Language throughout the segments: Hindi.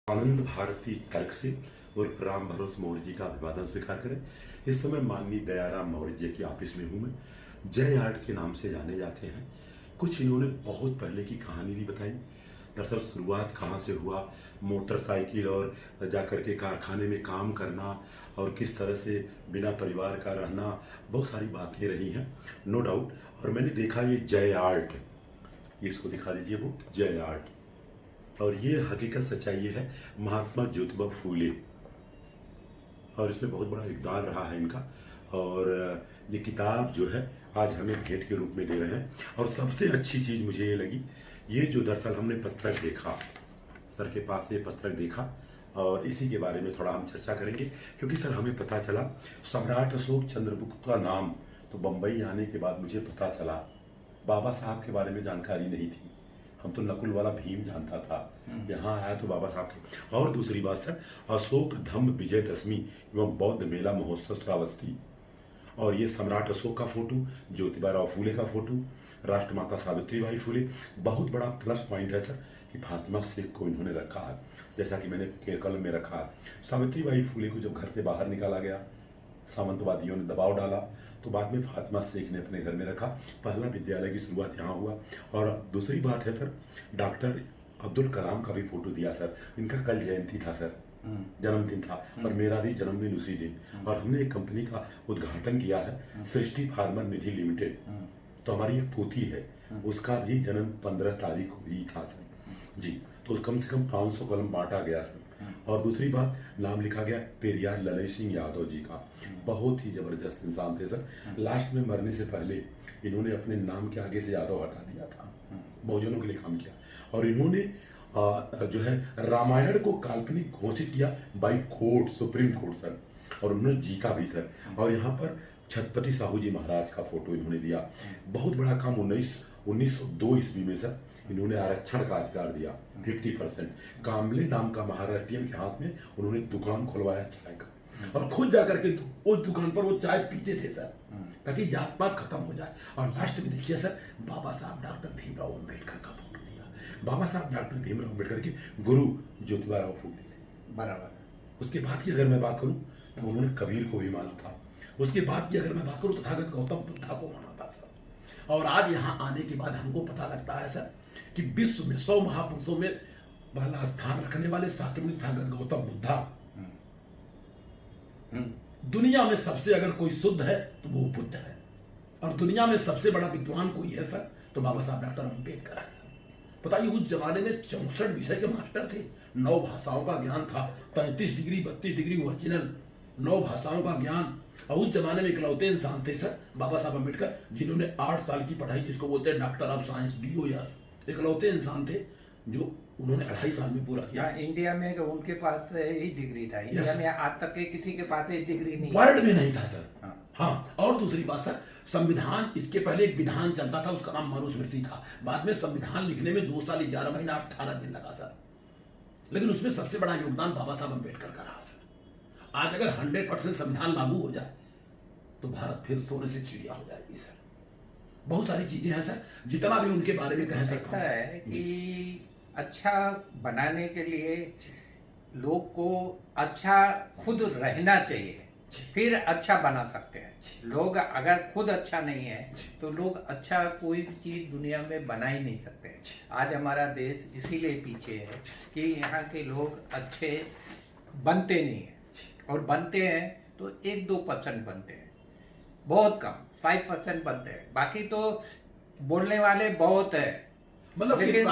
आनंद भारती तर्क से और राम भरोसे मौर्य जी का अभिवादन स्वीकार करें। इस समय माननीय दयाराम मौर्य जी की ऑफिस में हूँ मैं। जय आर्ट के नाम से जाने जाते हैं। कुछ इन्होंने बहुत पहले की कहानी भी बताई। दरअसल शुरुआत कहाँ से हुआ, मोटरसाइकिल और जाकर के कारखाने में काम करना और किस तरह से बिना परिवार का रहना, बहुत सारी बातें रही हैं नो डाउट। और मैंने देखा ये जय आर्ट, इसको दिखा दीजिए वो जय आर्ट। और ये हकीकत सच्चाई ये है, महात्मा ज्योतिबा फूले, और इसमें बहुत बड़ा योगदान रहा है इनका। और ये किताब जो है आज हमें भेंट के रूप में दे रहे हैं। और सबसे अच्छी चीज़ मुझे ये लगी, ये जो दरअसल हमने पत्रक देखा, सर के पास ये पत्रक देखा, और इसी के बारे में थोड़ा हम चर्चा करेंगे। क्योंकि सर हमें पता चला सम्राट अशोक चंद्रगुप्त का नाम तो बम्बई आने के बाद मुझे पता चला, बाबा साहब के बारे में जानकारी नहीं थी। हम तो नकुल वाला भीम जानता था, यहाँ आया तो बाबा साहब के। और दूसरी बात सर, अशोक धम्म विजयदशमी एवं बौद्ध मेला महोत्सव श्रावस्ती, और ये सम्राट अशोक का फोटो, ज्योतिबा राव फूले का फोटो, राष्ट्रमाता सावित्री बाई फूले। बहुत बड़ा प्लस पॉइंट है सर कि फातिमा शेख को इन्होंने रखा है, जैसा कि मैंने कलम में रखा है। सावित्री बाई फूले को जब घर से बाहर निकाला गया, सामंतवादियों ने दबाव डाला, तो बाद में फातिमा शेख ने अपने घर में रखा। पहला विद्यालय की शुरुआत यहाँ हुआ। और दूसरी बात है सर, डॉक्टर अब्दुल कलाम का भी फोटो दिया सर। इनका कल जयंती था सर, जन्मदिन था, और मेरा भी जन्मदिन उसी दिन। और हमने एक कंपनी का उद्घाटन किया है, सृष्टि फार्मर निधि लिमिटेड। तो हमारी एक पोती है, उसका भी जन्म 15 तारीख को ही था सर जी। तो कम से कम 500 कलम बांटा गया सर। और दूसरी बात, नाम लिखा गया पेरियार ललय सिंह यादव जी का। बहुत ही जबरदस्त इंसान थे सर। लास्ट में मरने से पहले इन्होंने अपने नाम के आगे से यादव हटा दिया था, बहुजनों के लिए काम किया। और इन्होंने जो है रामायण को काल्पनिक घोषित किया by court, supreme court sir, और उन्होंने जीता भी सर। और यहाँ पर छत्रपति साहू जी महाराज का फोटो इन्होंने दिया। बहुत बड़ा काम 1902 ईस्वी में सर इन्होंने आरक्षण का अधिकार दिया 50%। कामले नाम का महाराष्ट्रियन के हाथ में उन्होंने दुकान खुलवाया चाय का, और खुद जाकर के उस दुकान पर वो चाय पीते थे सर, ताकि जात पात खत्म हो जाए। और लास्ट में देखिए सर, बाबा साहब डॉक्टर भीमराव अम्बेडकर का फोटो दिया। बाबा साहब डॉक्टर भीमराव अम्बेडकर के गुरु ज्योतिबा राव फूले बराबर। उसके बाद की अगर मैं बात करूं तो उन्होंने कबीर को भी माना था। उसके बाद की अगर मैं बात करूं तो तथागत गौतम बुद्धा को माना था सर। और आज यहाँ आने के बाद हमको पता लगता है सर कि विश्व में 100 महापुरुषों में पहला स्थान रखने वाले शाक्यमुनि तथागत गौतम बुद्धा, दुनिया में सबसे अगर कोई शुद्ध है तो वो बुद्ध है। और दुनिया में सबसे बड़ा विद्वान कोई है सर तो बाबा साहब डॉक्टर अम्बेडकर है सर। बताइए, उस जमाने में 64 विषय के मास्टर थे, 9 भाषाओं का ज्ञान था, 33 डिग्री 32 डिग्री ओरिजिनल, 9 भाषाओं का ज्ञान। और उस जमाने में इकलौते इंसान थे सर बाबा साहब अम्बेडकर, जिन्होंने 8 साल की पढ़ाई, जिसको बोलते हैं डॉक्टर ऑफ साइंस, DOS, इकलौते इंसान थे जो उन्होंने 2.5 साल में पूरा किया। इंडिया में उनके पास ही डिग्री था। इंडिया में आज तक के किसी के पास एक डिग्री नहीं, वर्ल्ड में नहीं था सर। हाँ, और दूसरी बात सर, संविधान, इसके पहले एक विधान चलता था, उसका नाम मनुस्मृति था। बाद में संविधान लिखने में 2 साल 11 महीना 18 दिन लगा सर, लेकिन उसमें सबसे बड़ा योगदान बाबा साहब अम्बेडकर का रहा सर। आज अगर 100% संविधान लागू हो जाए तो भारत फिर सोने से चिड़िया हो जाएगी सर। बहुत सारी चीजें हैं सर, जितना भी उनके बारे में कह सकते हैं। ऐसा है कि अच्छा बनाने के लिए लोग को अच्छा खुद रहना चाहिए, फिर अच्छा बना सकते हैं। लोग अगर खुद अच्छा नहीं है तो लोग अच्छा कोई भी चीज दुनिया में बना ही नहीं सकते। आज हमारा देश इसीलिए पीछे है कि यहाँ के लोग अच्छे बनते नहीं हैं, और बनते हैं तो 1-2% बनते हैं, बहुत कम 5% बनते हैं। बाकी तो बोलने वाले बहुत है, मतलब लेकिन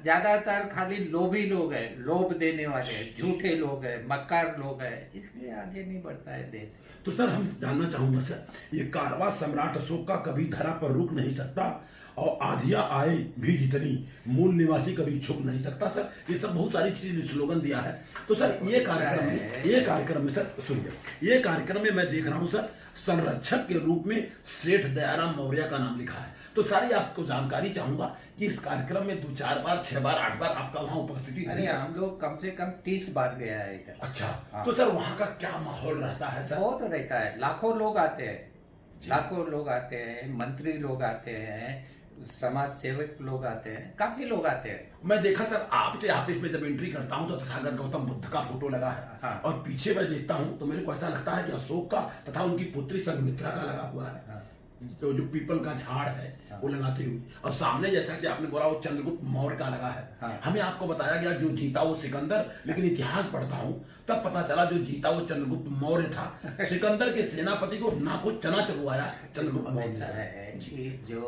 ज्यादातर खाली लोभी लोग हैं, लोभ देने वाले हैं, झूठे लोग हैं, मक्कार लोग हैं, इसलिए आगे नहीं बढ़ता है देश। तो सर हम जानना चाहूंगा सर, ये कारवा सम्राट अशोक का कभी धरा पर रुक नहीं सकता, और आधिया आए भी जितनी मूल निवासी कभी छुप नहीं सकता सर। ये सब बहुत सारी चीज स्लोगन दिया है। तो सर ये कार्यक्रम में सर सुनिए, ये कार्यक्रम में मैं देख रहा हूँ सर, संरक्षक के रूप में सेठ दयाराम मौर्य का नाम लिखा है। तो सारी आपको जानकारी चाहूंगा कि इस कार्यक्रम में 2-4 बार 6 बार 8 बार आपका वहाँ उपस्थिति अरे हम लोग कम से कम 30 बार गया है इधर। अच्छा, हाँ। तो सर वहाँ का क्या माहौल रहता है सर? बहुत रहता है, लाखों लोग आते हैं, लाखों लोग आते हैं, मंत्री लोग आते हैं, समाज सेवक लोग आते हैं, काफी लोग आते हैं। मैं देखा सर आपके ऑफिस में जब एंट्री करता हूं तो तथागत गौतम बुद्ध का फोटो लगा है। हाँ। और पीछे मैं देखता हूं तो मेरे को ऐसा लगता है कि अशोक का तथा उनकी पुत्री संघमित्रा का लगा हुआ है। हाँ। तो जो पीपल का झाड़ है वो लगाते हुए, और सामने जैसा कि आपने बोला वो चंद्रगुप्त मौर्य का लगा है। हाँ। हमें आपको बताया गया जो जीता वो सिकंदर, लेकिन इतिहास पढ़ता हूं तब पता चला जो जीता वो चंद्रगुप्त मौर्य था। सिकंदर के सेनापति को ना को चना चबवाया चंद्रगुप्त मौर्य ऐसा ने। है कि जो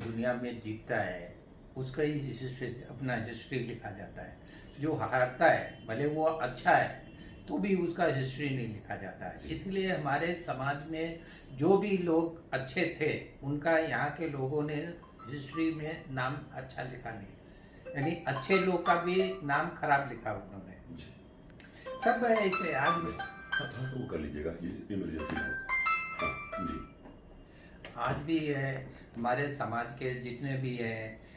दुनिया में जीतता है उसका ही हिस्ट्री, अपना हिस्ट्री लिखा जाता है। जो हारता है भले वो अच्छा है तो भी उसका हिस्ट्री नहीं लिखा जाता है। इसलिए हमारे समाज में जो भी लोग अच्छे थे उनका यहाँ के लोगों ने हिस्ट्री में नाम अच्छा लिखा नहीं, यानी अच्छे लोग का भी नाम खराब लिखा उन्होंने। जी। सब ऐसे आज हाँ, थोड़ा सा वो कर लीजिएगा, ये इमरजेंसी ना हो। हाँ जी। आज भी है हमारे समाज के जितने भी हैं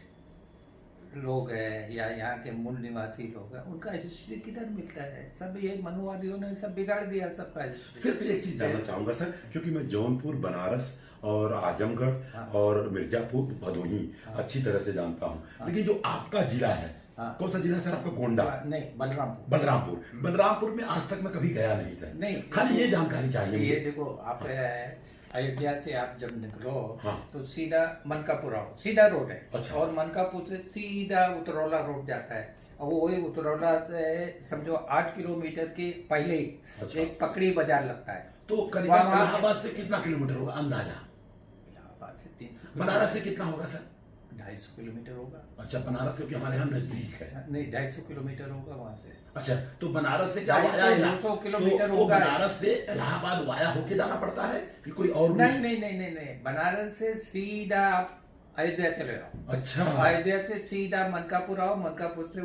लोग हैं या यहाँ के मूल निवासी लोग हैं, उनका हिस्ट्री किधर मिलता है? सब ये मनुवादियों ने सब बिगाड़ दिया सबका हिस्ट्री। सिर्फ एक चीज जानना चाहूंगा सर, क्योंकि मैं जौनपुर, बनारस और आजमगढ़ हाँ। और मिर्जापुर, भदोही अच्छी तरह से जानता हूँ, लेकिन जो आपका जिला है, हाँ। कौन सा जिला है सर आपका? गोंडा? नहीं, बलरामपुर। बलरामपुर में आज तक मैं कभी गया नहीं सर। नहीं, खाली ये जानकारी चाहिए ये मुझे। देखो, आप अयोध्या से आप जब निकलो हाँ। तो सीधा मनकापुर आओ, सीधा रोड है। अच्छा। और मनकापुर से सीधा उतरौला रोड जाता है, और वही उतरौला से समझो 8 किलोमीटर के पहले ही अच्छा। एक पकड़ी बाजार लगता है। तो करीबन वहाँ- इलाहाबाद से कितना किलोमीटर होगा अंदाजा? इलाहाबाद से 300, बनारस से कितना होगा सर? 250 किलोमीटर होगा। अच्छा, बनारस क्योंकि हमारे यहाँ नजदीक है। नहीं, 250 किलोमीटर होगा वहाँ से। अच्छा, तो बनारस से क्या 200 किलोमीटर तो होगा। बनारस से इलाहाबाद वाया होके जाना पड़ता है कि कोई और रूट? नहीं नहीं नहीं नहीं नहीं, बनारस से सीधा आप अयोध्या चले जाओ। अच्छा। अयोध्या से सीधा मनकापुर आओ, मनकापुर से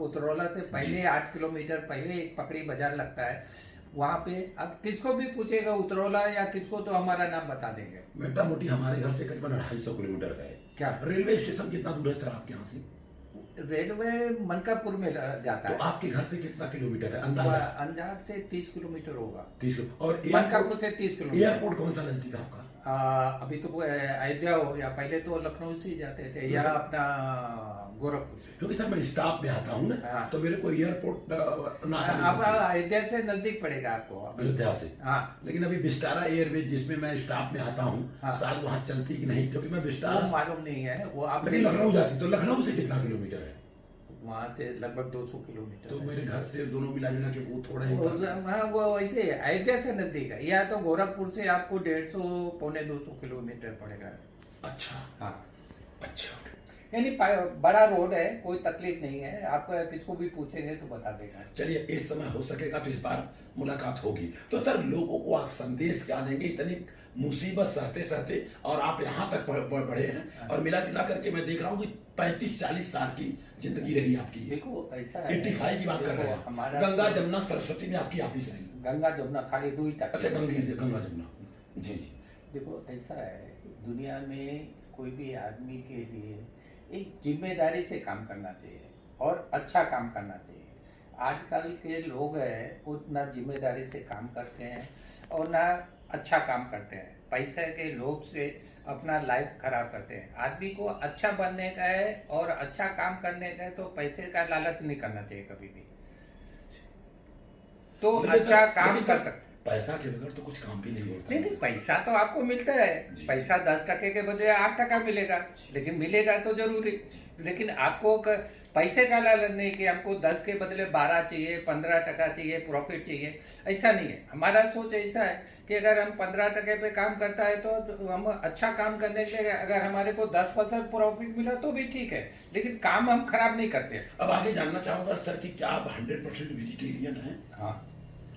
उतरौला से पहले 8 किलोमीटर पहले एक पकड़ी बाजार लगता है। वहाँ पे अब किसको भी पूछेगा उतरौला या किसको, तो हमारा नाम बता देंगे। मोटा मोटी हमारे घर से करीबन 250 किलोमीटर है। क्या? रेलवे स्टेशन कितना दूर है सर आपके यहाँ से? रेलवे मनकापुर में जाता तो है। आपके घर से कितना किलोमीटर है अंदाजा? अंदाज से 30 किलोमीटर होगा। 30। और मनकापुर से 30 किलोमीटर। एयरपोर्ट कौन सा नजदीक है आपका? अभी तो अयोध्या हो गया, पहले तो लखनऊ से ही जाते थे या अपना गोरखपुर से। क्योंकि सर मैं स्टाफ में आता हूँ ना, हाँ। तो मेरे को एयरपोर्ट अब अयोध्या से नजदीक पड़ेगा आपको अभी। अयोध्या से। हाँ, लेकिन अभी विस्तारा एयरवेज जिसमें मैं स्टाफ में आता हूँ, हाँ। शायद वहाँ चलती कि नहीं, क्योंकि मैं वो विस्तारा, मालूम नहीं है वो आप। लेकिन लखनऊ जाती। तो लखनऊ से कितना किलोमीटर है? वहाँ से लगभग 200 किलोमीटर तो है। मेरे घर से दोनों मिला जुला के वो थोड़ा ही हाँ, वो वैसे अयोध्या से नजदीक है। या तो गोरखपुर से आपको 150 पौने 200 किलोमीटर पड़ेगा। अच्छा। हाँ, अच्छा। यानी बड़ा रोड है, कोई तकलीफ नहीं है। आपको किसको भी पूछेंगे तो बता देगा। चलिए, इस समय हो सकेगा तो इस बार मुलाकात होगी। तो सर लोगों को आप संदेश क्या देंगे? इतनी मुसीबत सहते सहते और आप यहाँ तक बढ़े हैं, और मिला जुला करके मैं देख रहा हूँ कि 35-40 साल की जिंदगी रही आपकी। देखो ऐसा है, 85 की बात कर रहे हैं। हमारा गंगा जमुना सरस्वती में आपकी ऑफिस रही? गंगा जमुना खाली 2 ही तक। अच्छा, गंगा जमुना। जी जी। देखो ऐसा है, दुनिया में कोई भी आदमी के लिए एक जिम्मेदारी से काम करना चाहिए और अच्छा काम करना चाहिए। आजकल के लोग हैं वो ना जिम्मेदारी से काम करते हैं और ना अच्छा काम करते हैं, पैसे के लोभ से अपना लाइफ खराब करते हैं। आदमी को अच्छा बनने का है और अच्छा काम करने का है, तो पैसे का लालच नहीं करना चाहिए कभी भी, तो लेकिन अच्छा सर- काम लेकिन कर सर, सकते। पैसा के बगैर तो कुछ काम भी नहीं होता। नहीं नहीं, पैसा तो आपको मिलता है। जी। पैसा 10 टके के बजाय 8 टका मिलेगा, लेकिन मिलेगा तो जरूरी। लेकिन आपको पैसे का लालच नहीं कि हमको 10 के बदले 12 चाहिए, 15 टका चाहिए, प्रॉफिट चाहिए, ऐसा नहीं है। हमारा सोच ऐसा है कि अगर हम 15 टके पे काम करता है तो हम अच्छा काम करने के लिए अगर हमारे को 10% प्रॉफिट मिला तो भी ठीक है, लेकिन काम हम खराब नहीं करते। अब आगे जानना चाहूंगा सर कि क्या आप 100% वेजिटेरियन हैं? हाँ,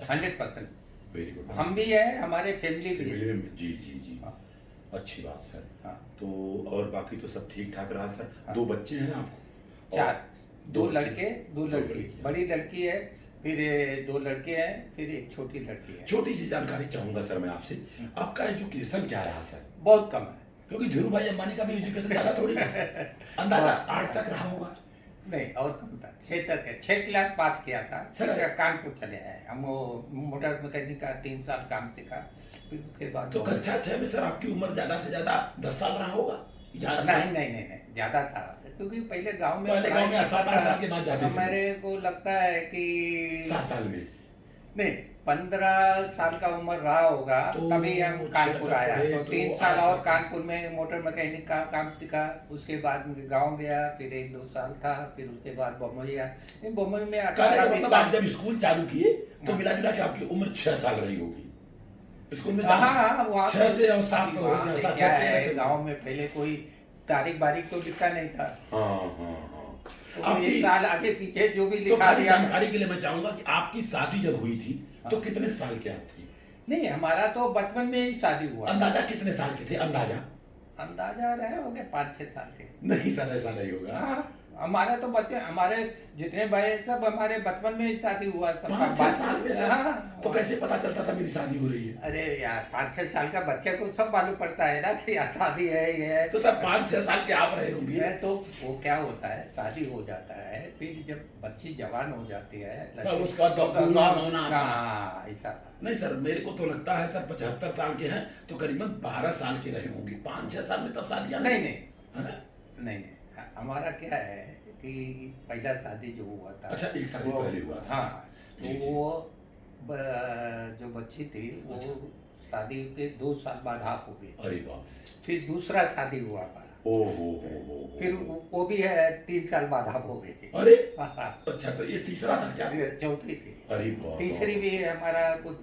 100%। Very good. हम भी है, हमारे फैमिली भी है। जी जी जी। हाँ। अच्छी बात सर। हाँ। तो और बाकी तो सब ठीक ठाक रहा सर। हाँ। 2 बच्चे हैं आपको? 4, 2 बच्चे? लड़के 2 दो लड़की। लड़कियां। बड़ी लड़की है, फिर 2 लड़के हैं, फिर एक छोटी लड़की है। छोटी सी जानकारी चाहूंगा सर मैं आपसे, आपका एजुकेशन क्या रहा सर? बहुत कम है। क्योंकि धीरू भाई अंबानी का भी एजुकेशन ज्यादा थोड़ी था, अंदाजा 8 तक रहा होगा। नहीं, और कम था। 6 तक है, 6 क्लास पास किया था। सर- फिर कानपुर चले आए हम, वो मोटर मैकेनिक का 3 साल काम सीखा, फिर उसके बाद तो कक्षा 6 में सर आपकी उम्र ज्यादा से ज्यादा 10 साल रहा होगा? 11 नहीं साल? नहीं नहीं नहीं, ज्यादा था, क्योंकि पहले गांव में पहले पढ़ाई गांव में करता 7-8 था। साल के बाद जाते थे। मेरे को लगता है कि 7 साल में। नहीं, 15 साल का उम्र रहा होगा तो तभी हम कानपुर 76 आया, पढ़े तो तो 3 साल 8 और साल। कानपुर में मोटर मैकेनिक का काम सीखा। उसके बाद मैं गांव गया, फिर 1-2 साल था, फिर उसके बाद बम्बई आया। बम्बई में कहने का 18 मतलब आप जब स्कूल चालू किए तो हाँ। मिला जुला के आपकी उम्र 6 साल रही होगी स्कूल में हाँ हाँ, वहाँ 6 से और 7 अभी तो वहाँ हो गया, पे 7 क्या 6 है, के गांव में पहले कोई तारीख बारीख तो लिखा नहीं था, हाँ हाँ हाँ। तो आपकी- 1 साल आगे पीछे जो भी तो लिखा खाली दिया। जानकारी के लिए मैं चाहूंगा कि आपकी शादी जब हुई थी तो हाँ। कितने साल के आप थे? नहीं, हमारा तो बचपन में ही शादी हुआ। अंदाजा कितने साल के थे अंदाजा? अंदाजा रहे होंगे 5-6 साल के। नहीं सर, ऐसा नहीं होगा। हाँ, हमारा तो बचपन, हमारे जितने भाई सब हमारे बचपन में ही शादी हुआ, सबका 5-6 साल में सर? हाँ। तो कैसे पता चलता था मेरी शादी हो रही है? अरे यार, 5-6 साल का बच्चे को सब मालूम पड़ता है ना कि यार शादी है, ये है। तो सर 5-6 साल के आप रहे होंगे। मैं तो वो क्या होता है, शादी हो जाता है, फिर जब बच्ची जवान हो जाती है तब उसका तो गुमान होना था। हाँ, ऐसा। नहीं सर, मेरे को तो लगता है सर 75 साल के हैं तो करीबन 12 साल के रहे होंगे। 5-6 साल में तब शादियां नहीं है नहीं ना? नहीं, हमारा क्या है कि पहला शादी जो हुआ था, अच्छा, एक शादी वो- पहले हुआ था। हाँ, तो जी, जी। वो जो बच्ची थी वो अच्छा। शादी के 2 साल बाद हाफ हो गई, अरे बाप, फिर दूसरा शादी हुआ हमारा, ओ हो। फिर वो भी है 3 साल बाद हाफ हो गई। अरे हाँ, अच्छा, तो ये तीसरा था क्या? ये चौथी थी। अरे बाप, तीसरी भी हमारा कुछ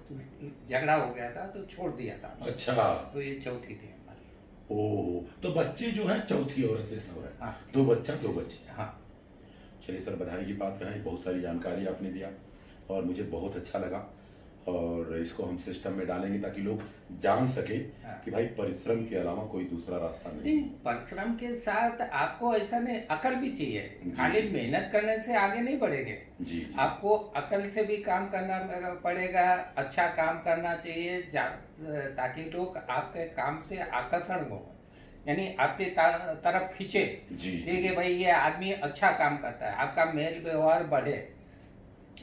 झगड़ा हो गया था तो छोड़ दिया था, अच्छा, तो ये चौथी थी हमारी। ओ, तो बच्चे जो है चौथी औरत से सब है। हाँ 2 बच्चा 2 बच्चे। हाँ। चलिए सर, बधाई की बात है, बहुत सारी जानकारी आपने दिया और मुझे बहुत अच्छा लगा, और इसको हम सिस्टम में डालेंगे ताकि लोग जान सके हाँ। कि भाई परिश्रम के अलावा कोई दूसरा रास्ता नहीं। नहीं, परिश्रम के साथ आपको ऐसा नहीं, अकल भी चाहिए, जी, खाली जी। मेहनत करने से आगे नहीं बढ़ेंगे। जी जी। आपको अकल से भी काम करना पड़ेगा, अच्छा काम करना चाहिए, ताकि लोग आपके काम से आकर्षण हो, यानी आपके तरफ खींचे, जी, ठीक है भाई ये आदमी अच्छा काम करता है, आपका मेल व्यवहार बढ़े,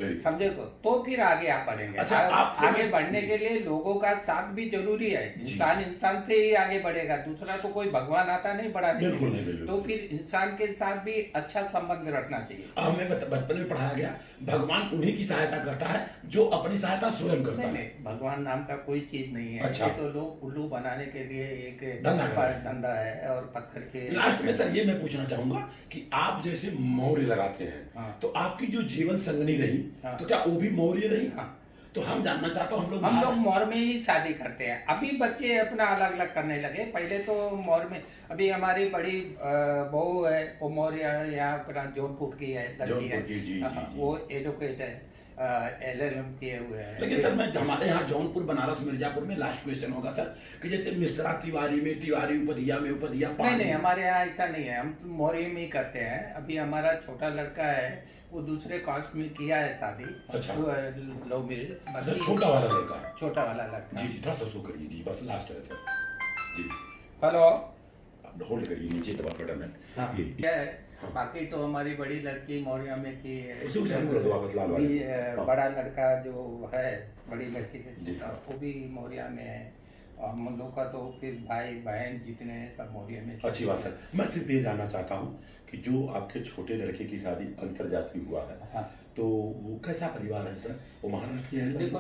वेरी समझे को, तो फिर आगे आप बढ़ेंगे। अच्छा, आपसे आगे मैं- बढ़ने के लिए लोगों का साथ भी जरूरी है। इंसान इंसान से ही आगे बढ़ेगा, दूसरा तो कोई भगवान आता नहीं बढ़ाने के बिल्कुल लिए। नहीं, बिल्कुल। तो फिर इंसान के साथ भी अच्छा संबंध रखना चाहिए। हमें बचपन में पढ़ाया गया भगवान उन्हीं की सहायता करता है जो अपनी सहायता स्वयं करता नहीं है। नहीं, भगवान नाम का कोई चीज नहीं है। अच्छा। ये तो लोग उल्लू बनाने के लिए एक धंधा कर रहे हैं। धंधा है, और पत्थर के लास्ट में सर ये मैं पूछना चाहूंगा कि आप जैसे मौर्य लगाते हैं, हाँ। तो आपकी जो जीवन संगनी रही, हाँ। तो क्या वो भी मौर्य रही? हाँ। तो हम जानना चाहते हैं, हम लोग मौर में ही शादी करते हैं। अभी बच्चे अपना अलग अलग करने लगे, पहले तो मौर में। अभी हमारी बड़ी बहू है, वो मौर्य यहाँ अपना जौनपुर की है, लड़की जौनपुर है। की, जी, हाँ, जी। वो एडवोकेट है, LLM किए हुए हैं। लेकिन सर, मैं हमारे यहाँ जौनपुर, बनारस, मिर्जापुर में लास्ट क्वेश्चन होगा सर कि जैसे मिश्रा तिवारी में तिवारी, उपधिया में उपधिया, नहीं नहीं, हमारे यहाँ ऐसा नहीं है, हम मौर्य में ही करते हैं। अभी हमारा छोटा लड़का है, वो दूसरे कास्ट में किया है शादी। अच्छा। Love marriage. अच्छा, छोटा वाला लड़का है। छोटा वाला लड़का। जी जी, थोड़ा सा शो करिए जी, बस लास्ट है सर जी। हेलो। आप होल्ड करिए, नीचे दबा बटन है। हाँ, ये क्या है, बाकी तो हमारी बड़ी लड़की मौर्य में की है। उसी को चालू कर दो वापस, लाल वाले। भी, हाँ। बड़ा लड़का जो है बड़ी लड़की से जी। छोटा, वो भी मौर्य में है। और हम लोग का तो फिर भाई बहन जितने हैं सब मौर्य में। अच्छी बात सर। मैं सिर्फ ये जानना चाहता हूँ कि जो आपके छोटे लड़के की शादी अंतरजातीय हुआ है, हाँ। तो वो कैसा परिवार है सर? वो महाराष्ट्र के हैं? देखो,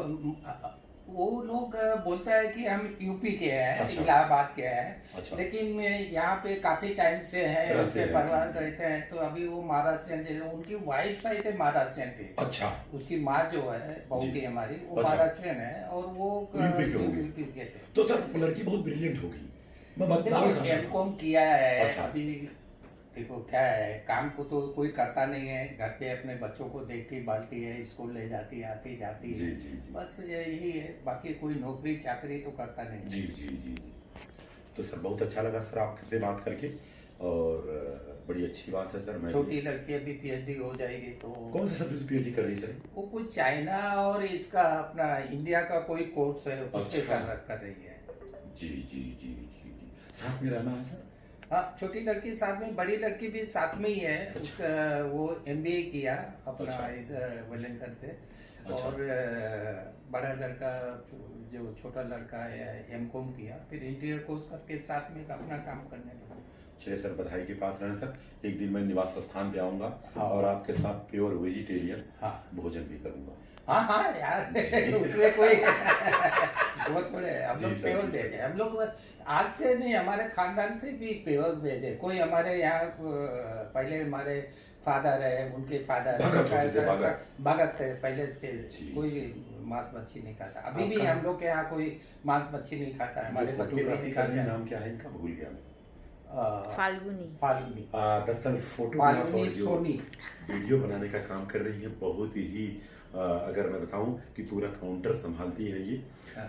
वो लोग बोलता है कि हम यूपी के हैं, अच्छा। इलाहाबाद के हैं, अच्छा। लेकिन यहाँ पे काफी टाइम से हैं, रहते उनके हैं। परिवार रहते हैं। तो अभी वो महाराष्ट्रियन थे, उनकी वाइफ साइड है महाराष्ट्रियन थी। अच्छा। उसकी माँ जो है बहू जी। की हमारी, वो अच्छा। महाराष्ट्रियन है, और वो यूपी के होंगे। यूपी के थे। तो सर लड़की बहुत ब्रिलियंट होगी, मैं बता देखो, सकता हूँ। एमकॉम किया है। अच्छा। अभी देखो क्या है, काम को तो कोई करता नहीं है, घर पे अपने बच्चों को देखती भालती है, स्कूल ले जाती है, आती जाती जी है, जी जी बस यही है। बाकी कोई नौकरी चाकरी तो करता नहीं। जी जी जी जी। तो सर बहुत अच्छा लगा सर आपसे बात करके, और बड़ी अच्छी बात है सर। मैं छोटी लड़की अभी PhD हो जाएगी, तो कौन सा सब्जेक्ट PhD कर रही है सर? वो कुछ चाइना और इसका अपना इंडिया का कोई कोर्स है, उसके अच्छा। कर रही है। जी जी जी जी जी। साथ में रहना है सर? हाँ, छोटी लड़की साथ में, बड़ी लड़की भी साथ में ही है। अच्छा। उसका वो MBA किया अपना अच्छा। इधर वेलिंगटन से। अच्छा। और बड़ा लड़का जो छोटा लड़का है MCOM किया, फिर इंटीरियर कोर्स करके साथ में अपना काम करने लगा। चलिए सर, बधाई के पात्र हैं सर। एक दिन मैं निवास स्थान पे आऊंगा हाँ। और आपके साथ प्योर वेजिटेरियन हाँ भोजन भी करूंगा। हाँ हाँ यार उसमें कोई वो थोड़े हम जी लोग सर, प्योर जी दे सर। दे, हम लोग आज से नहीं, हमारे खानदान से भी प्योर दे दे। कोई हमारे यहाँ पहले हमारे फादर है, उनके फादर भगत होते थे, भगत। भगत थे पहले से, जी, कोई मांस मच्छी नहीं खाता। अभी भी आपका- हम लोग के यहाँ कोई मांस मच्छी नहीं खाता है, हमारे जो बच्चे भी फोटोग्राफी नहीं कर रहे खाते हैं, हैं। नाम क्या है इनका, भूल गया मैं। फाल्गुनी। फाल्गुनी दरअसल फोटोग्राफ और फाल्गुनी जो सोनी। वीडियो बनाने का काम कर रही है, बहुत ही अगर मैं बताऊं कि पूरा काउंटर संभालती है ये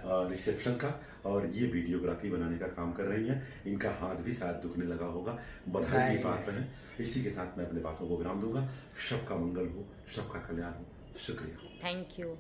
रिसेप्शन का, और ये वीडियोग्राफी बनाने का काम कर रही हैं। इनका हाथ भी शायद दुखने लगा होगा, बधाई नहीं, के पात्र हैं। इसी के साथ मैं अपने बातों को विराम दूंगा। सबका मंगल हो, सबका कल्याण हो। शुक्रिया। Thank you.